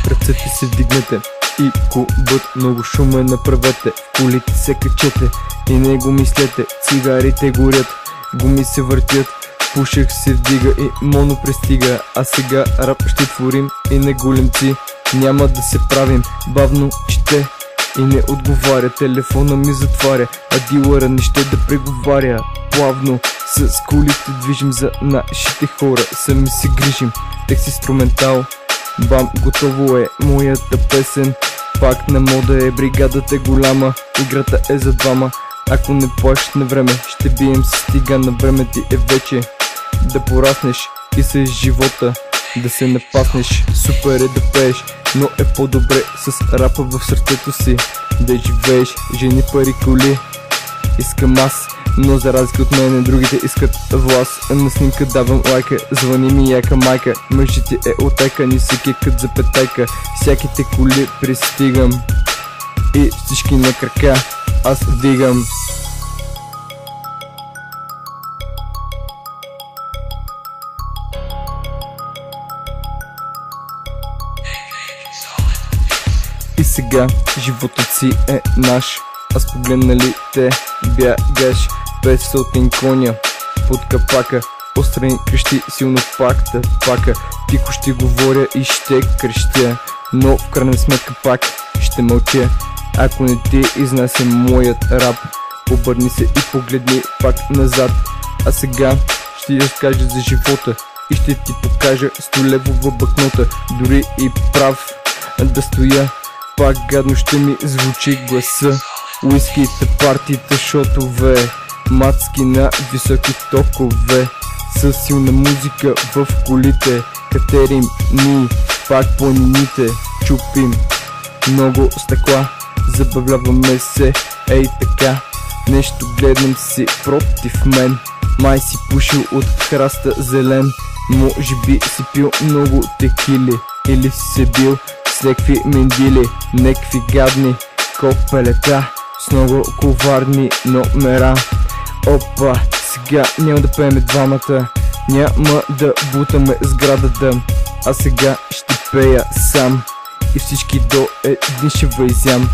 Ръцете се вдигнете и клубът много шум направете. В колите се качете и не го мислете. Цигарите горят, гуми се въртят, пушек се вдига и моно пристига. А сега рап ще творим и не големци. Няма да се правим, бавно чете и не отговаря. Телефона ми затваря, а дилъра не ще да преговаря. Плавно с колите движим за нашите хора, сами се грижим. Текст инструментал, бам, готово е моята песен. Пак на мода е, бригадата е голяма, играта е за двама. Ако не плащаш на време, ще бием с стига. На време ти е вече да пораснеш и с живота да се напаснеш. Супер е да пееш, но е по-добре с рапа в сърцето си да живееш. Жени, пари, коли искам аз, но за разлика от мене другите искат власт. На снимка давам лайка, звъни ми яка майка. Мъжите е отека, ни се кикат за петайка. Всяките коли пристигам и всички на крака аз вдигам. И сега животът си е наш. Аз погледнали те бягаш 500 коня под капака. Отстрани крещи силно пакта пака. Тихо ще говоря и ще крещя, но в крайна сметка пак ще мълча. Ако не ти изнася моят рап, обърни се и погледни пак назад. А сега ще ти разкажа за живота и ще ти покажа 100 левова банкнота. Дори и прав да стоя, пак гадно ще ми звучи гласа. Уиските, партиите, шотове, мацки на високи токове, със силна музика в колите. Катерим ни пак планините, чупим много стъкла, забавляваме се, ей така. Нещо гледам си против мен, май си пушил от храста зелен. Може би си пил много текили или си се бил с някакви мендили, некви гадни копелета с много коварни номера. Опа, сега няма да пееме двамата, няма да бутаме сградата, а сега ще пея сам и всички до един ще въизям.